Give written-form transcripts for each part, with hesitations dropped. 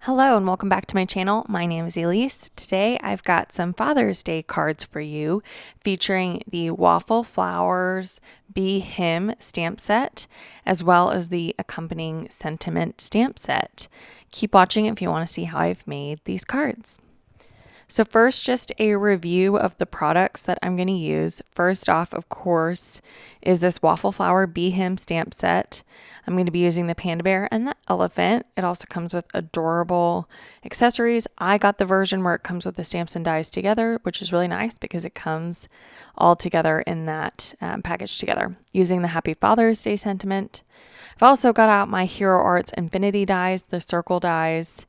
Hello and welcome back to my channel. My name is Elise. Today I've got some Father's Day cards for you featuring the Waffle Flowers Be Him stamp set as well as the accompanying sentiment stamp set. Keep watching if you want to see how I've made these cards. So first, just a review of the products that I'm going to use. First off, of course, is this Waffle Flower Be Him stamp set. I'm going to be using the panda bear and the elephant. It also comes with adorable accessories. I got the version where it comes with the stamps and dies together, which is really nice because it comes all together in that package together. Using the Happy Father's Day sentiment. I've also got out my Hero Arts Infinity dies, the circle dies,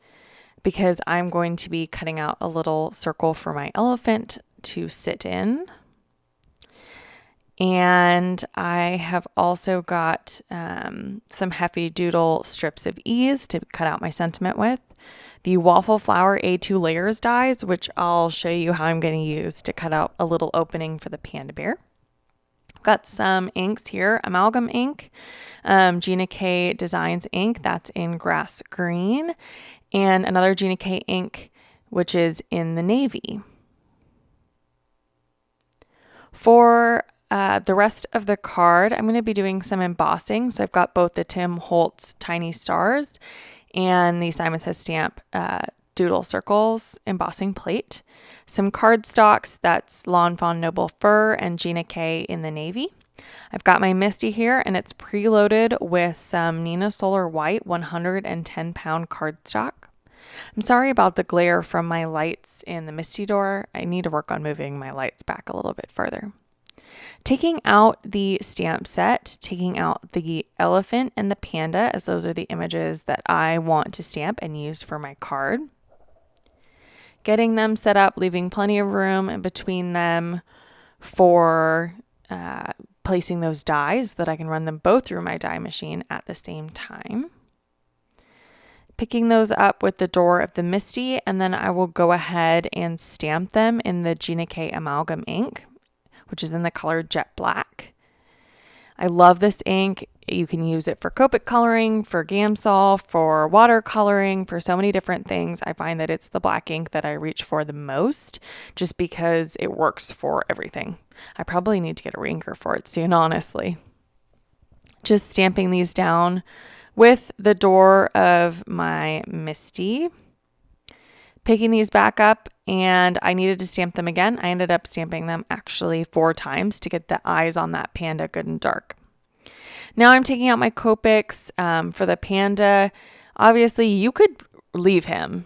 because I'm going to be cutting out a little circle for my elephant to sit in. And I have also got some Hefty Doodle strips of ease to cut out my sentiment with. The Waffle Flower A2 layers dies, which I'll show you how I'm going to use to cut out a little opening for the panda bear. I've got some inks here, amalgam ink, Gina K Designs ink, that's in grass green, and another Gina K ink, which is in the navy. For the rest of the card, I'm going to be doing some embossing. So I've got both the Tim Holtz Tiny Stars and the Simon Says Stamp Doodle Circles embossing plate. Some cardstocks, that's Lawn Fawn Noble Fur and Gina K in the navy. I've got my Misty here, and it's preloaded with some Nina Solar White 110-pound cardstock. I'm sorry about the glare from my lights in the Misty door. I need to work on moving my lights back a little bit further. Taking out the stamp set, taking out the elephant and the panda, as those are the images that I want to stamp and use for my card. Getting them set up, leaving plenty of room in between them for placing those dies so that I can run them both through my die machine at the same time. Picking those up with the door of the Misty, and then I will go ahead and stamp them in the Gina K Amalgam ink, which is in the color Jet Black. I love this ink. You can use it for Copic coloring, for Gamsol, for watercoloring, for so many different things. I find that it's the black ink that I reach for the most just because it works for everything. I probably need to get a reinker for it soon, honestly. Just stamping these down with the door of my Misty. Picking these back up, and I needed to stamp them again. I ended up stamping them actually 4 times to get the eyes on that panda good and dark. Now I'm taking out my Copics for the panda. Obviously, you could leave him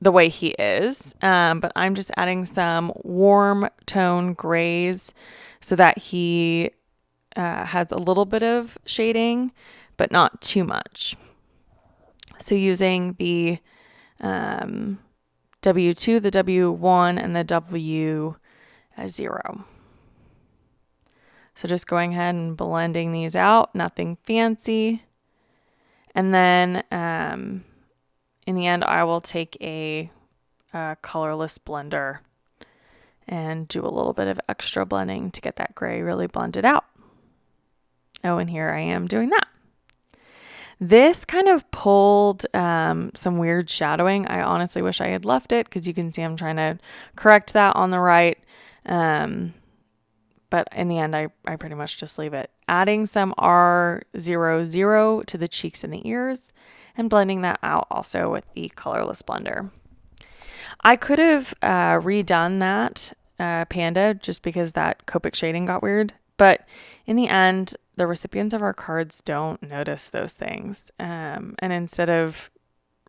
the way he is, but I'm just adding some warm tone grays so that he has a little bit of shading, but not too much. So using the W2, the W1, and the W0. So just going ahead and blending these out, nothing fancy. And then in the end, I will take a colorless blender and do a little bit of extra blending to get that gray really blended out. Oh, and here I am doing that. This kind of pulled some weird shadowing. I honestly wish I had left it because you can see I'm trying to correct that on the right. But in the end, I pretty much just leave it. Adding some R00 to the cheeks and the ears and blending that out also with the colorless blender. I could have redone that panda just because that Copic shading got weird. But in the end, the recipients of our cards don't notice those things. And instead of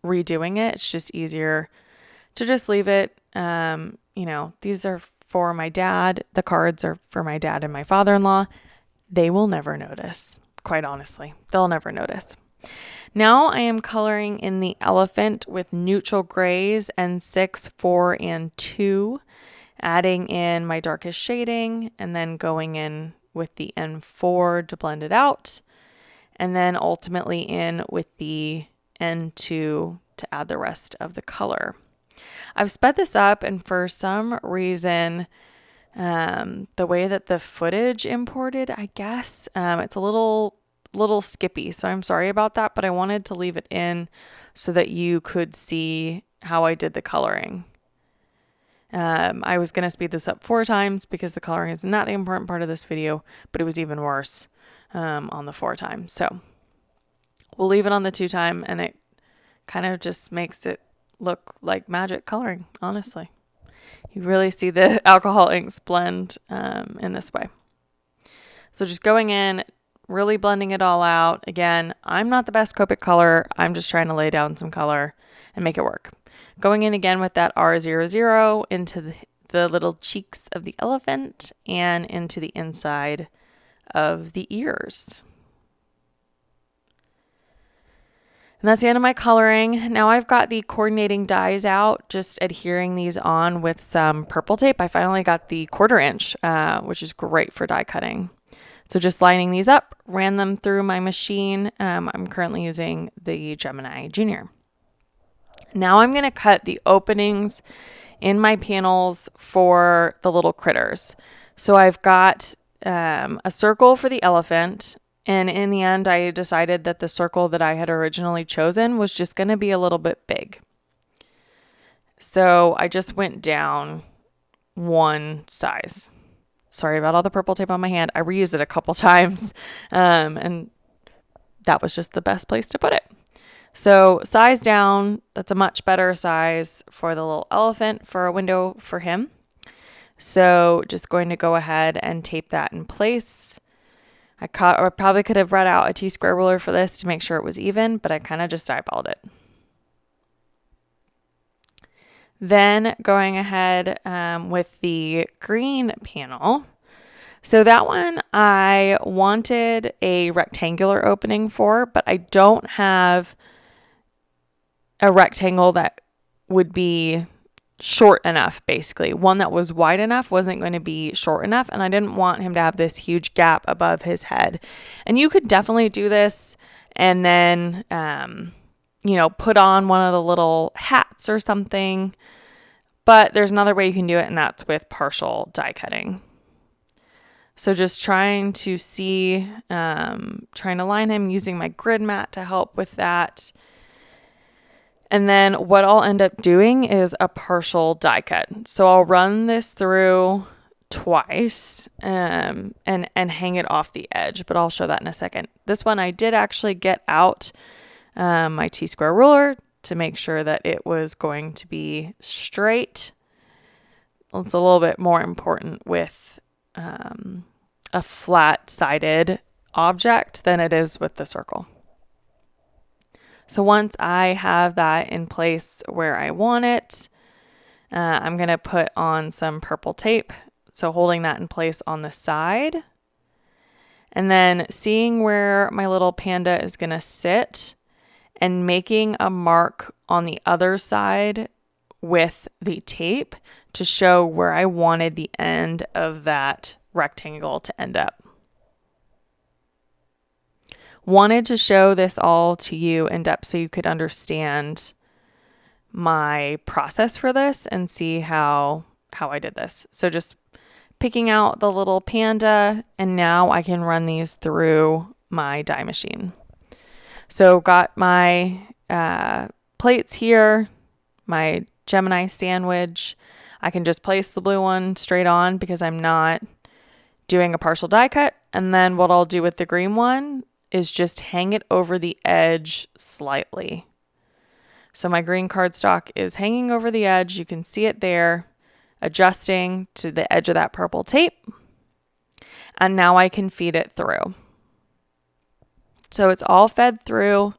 redoing it, it's just easier to just leave it. These are for my dad. The cards are for my dad and my father-in-law. They will never notice, quite honestly. They'll never notice. Now I am coloring in the elephant with neutral grays, N6, 4, and 2. Adding in my darkest shading and then going in with the N4 to blend it out, and then ultimately in with the N2 to add the rest of the color. I've sped this up, and for some reason, the way that the footage imported, I guess, it's a little little skippy, so I'm sorry about that, but I wanted to leave it in so that you could see how I did the coloring. I was going to speed this up 4 times because the coloring is not the important part of this video, but it was even worse on the 4 times. So we'll leave it on the 2 time, and it kind of just makes it look like magic coloring, honestly. You really see the alcohol inks blend in this way. So just going in, really blending it all out. Again, I'm not the best Copic color. I'm just trying to lay down some color and make it work. Going in again with that R00 into the little cheeks of the elephant and into the inside of the ears. And that's the end of my coloring. Now I've got the coordinating dies out, just adhering these on with some purple tape. I finally got the 1/4 inch, which is great for die cutting. So just lining these up, ran them through my machine. I'm currently using the Gemini Junior. Now I'm going to cut the openings in my panels for the little critters. So I've got a circle for the elephant. And in the end, I decided that the circle that I had originally chosen was just going to be a little bit big. So I just went down 1 size. Sorry about all the purple tape on my hand. I reused it a couple times, and that was just the best place to put it. So size down, that's a much better size for the little elephant for a window for him. So just going to go ahead and tape that in place. I probably could have brought out a T-square ruler for this to make sure it was even, but I kind of just eyeballed it. Then going ahead with the green panel. So that one I wanted a rectangular opening for, but I don't have a rectangle that would be short enough, basically. One that was wide enough wasn't going to be short enough, and I didn't want him to have this huge gap above his head. And you could definitely do this and then, put on one of the little hats or something. But there's another way you can do it, and that's with partial die cutting. So just trying to see, trying to line him using my grid mat to help with that. And then what I'll end up doing is a partial die cut. So I'll run this through twice and hang it off the edge, but I'll show that in a second. This one I did actually get out my T-square ruler to make sure that it was going to be straight. It's a little bit more important with a flat-sided object than it is with the circle. So once I have that in place where I want it, I'm going to put on some purple tape. So holding that in place on the side. And then seeing where my little panda is going to sit and making a mark on the other side with the tape to show where I wanted the end of that rectangle to end up. Wanted to show this all to you in depth so you could understand my process for this and see how I did this. So just picking out the little panda, and now I can run these through my die machine. So got my plates here, my Gemini sandwich. I can just place the blue one straight on because I'm not doing a partial die cut. And then what I'll do with the green one is just hang it over the edge slightly. So my green cardstock is hanging over the edge. You can see it there, adjusting to the edge of that purple tape. And now I can feed it through. So it's all fed through,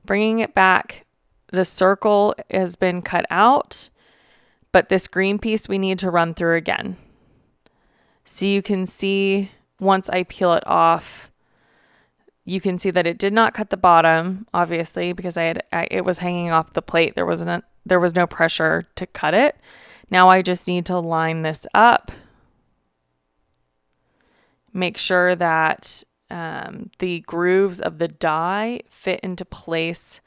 bringing it back. The circle has been cut out, but this green piece we need to run through again. So you can see once I peel it off, you can see that it did not cut the bottom, obviously, because it was hanging off the plate. There was no pressure to cut it. Now I just need to line this up. Make sure that the grooves of the die fit into place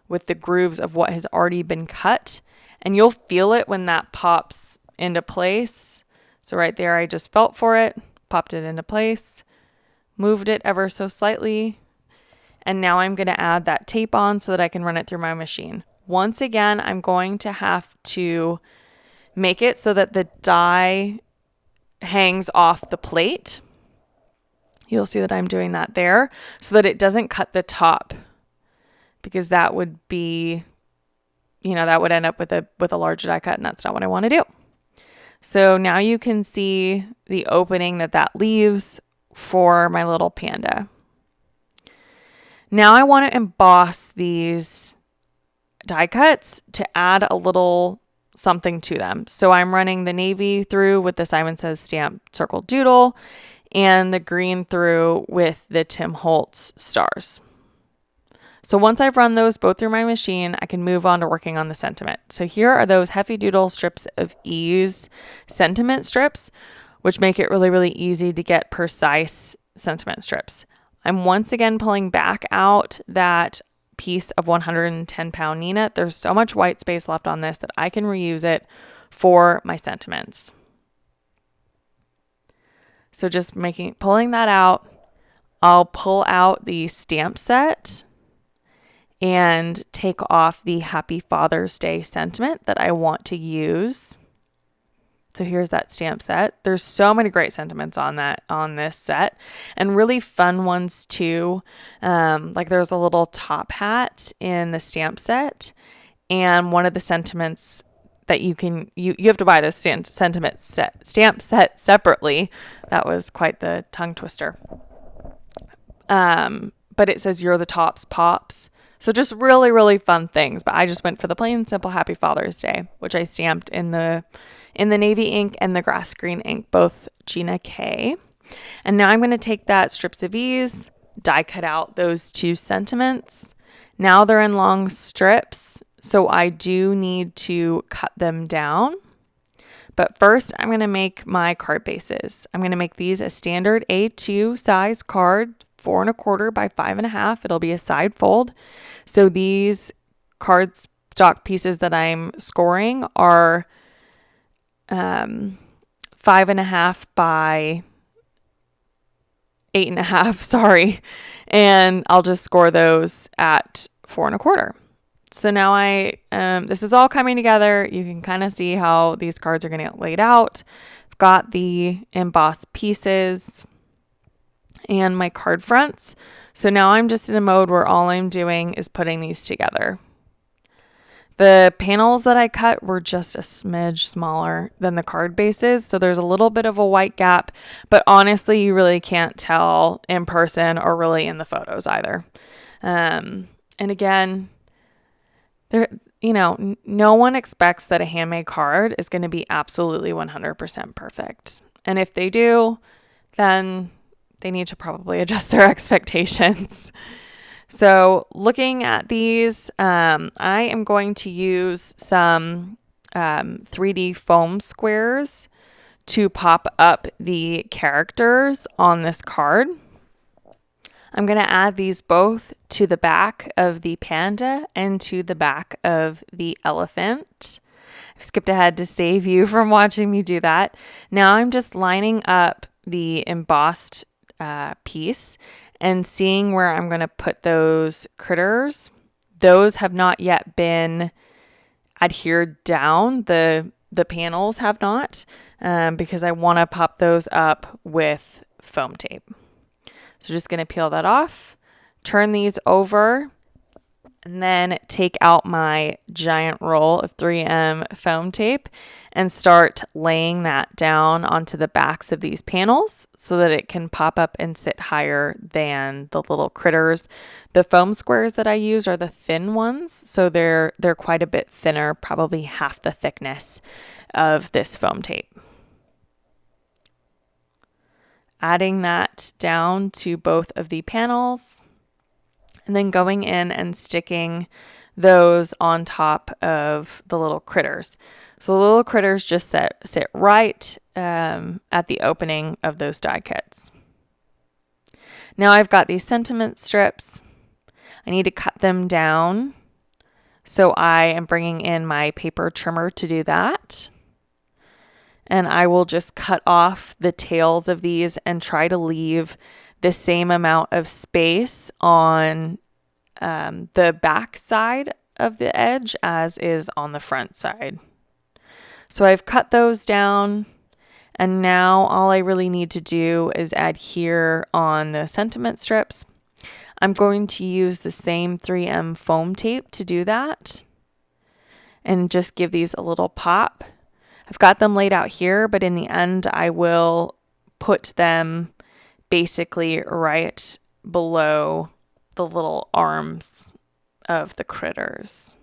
with the grooves of what has already been cut. And you'll feel it when that pops into place. So right there, I just felt for it, popped it into place. Moved it ever so slightly And now I'm going to add that tape on so that I can run it through my machine. Once again, I'm going to have to make it so that the die hangs off the plate. You'll see that I'm doing that there so that it doesn't cut the top, because that would be, that would end up with a large die cut, and that's not what I want to do. So now you can see the opening that leaves for my little panda. Now I want to emboss these die cuts to add a little something to them. So I'm running the navy through with the Simon Says stamp circle doodle and the green through with the Tim Holtz stars. So once I've run those both through my machine, I can move on to working on the sentiment. So here are those Hefty Doodle Strips of Ease sentiment strips, which make it really, really easy to get precise sentiment strips. I'm once again pulling back out that piece of 110-pound Neenah. There's so much white space left on this that I can reuse it for my sentiments. So just pulling that out, I'll pull out the stamp set and take off the Happy Father's Day sentiment that I want to use. So here's that stamp set. There's so many great sentiments on this set, and really fun ones too. Like there's a little top hat in the stamp set, and one of the sentiments that you have to buy this stamp set separately. That was quite the tongue twister. But it says "You're the tops, pops." So just really, really fun things. But I just went for the plain and simple Happy Father's Day, which I stamped in the navy ink and the grass green ink, both Gina K. And now I'm going to take that Strips of Ease, die cut out those two sentiments. Now they're in long strips, so I do need to cut them down. But first, I'm going to make my card bases. I'm going to make these a standard A2 size card, 4 1/4 by 5 1/2. It'll be a side fold. So these cardstock pieces that I'm scoring are 5 1/2 by 8 1/2. Sorry, and I'll just score those at 4 1/4. So now this is all coming together. You can kind of see how these cards are going to get laid out. I've got the embossed pieces and my card fronts. So now I'm just in a mode where all I'm doing is putting these together. The panels that I cut were just a smidge smaller than the card bases, so there's a little bit of a white gap, but honestly, you really can't tell in person or really in the photos either. And again, no one expects that a handmade card is going to be absolutely 100% perfect. And if they do, then they need to probably adjust their expectations. So looking at these, I am going to use some 3D foam squares to pop up the characters on this card. I'm going to add these both to the back of the panda and to the back of the elephant. I've skipped ahead to save you from watching me do that. Now I'm just lining up the embossed piece and seeing where I'm going to put those critters. Those have not yet been adhered down. The panels have not, because I want to pop those up with foam tape. So just going to peel that off, turn these over, and then take out my giant roll of 3M foam tape and start laying that down onto the backs of these panels so that it can pop up and sit higher than the little critters. The foam squares that I use are the thin ones, so they're quite a bit thinner, probably half the thickness of this foam tape. Adding that down to both of the panels, and then going in and sticking those on top of the little critters. So the little critters just sit right at the opening of those die cuts. Now I've got these sentiment strips. I need to cut them down. So I am bringing in my paper trimmer to do that. And I will just cut off the tails of these and try to leave the same amount of space on the back side of the edge as is on the front side. So I've cut those down, and now all I really need to do is adhere on the sentiment strips. I'm going to use the same 3M foam tape to do that and just give these a little pop. I've got them laid out here, but in the end I will put them basically right below the little arms of the critters.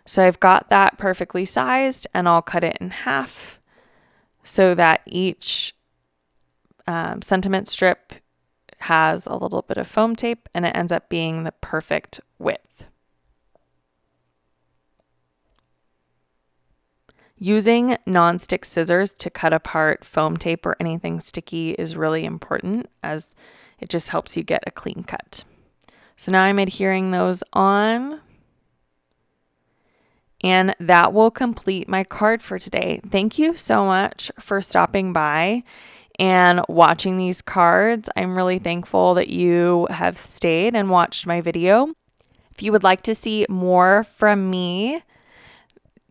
So I've got that perfectly sized, and I'll cut it in half so that each sentiment strip has a little bit of foam tape, and it ends up being the perfect width. Using non-stick scissors to cut apart foam tape or anything sticky is really important, as it just helps you get a clean cut. So now I'm adhering those on, and that will complete my card for today. Thank you so much for stopping by and watching these cards. I'm really thankful that you have stayed and watched my video. If you would like to see more from me,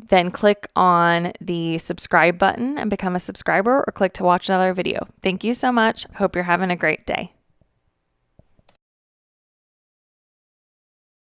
then click on the subscribe button and become a subscriber, or click to watch another video. Thank you so much. Hope you're having a great day.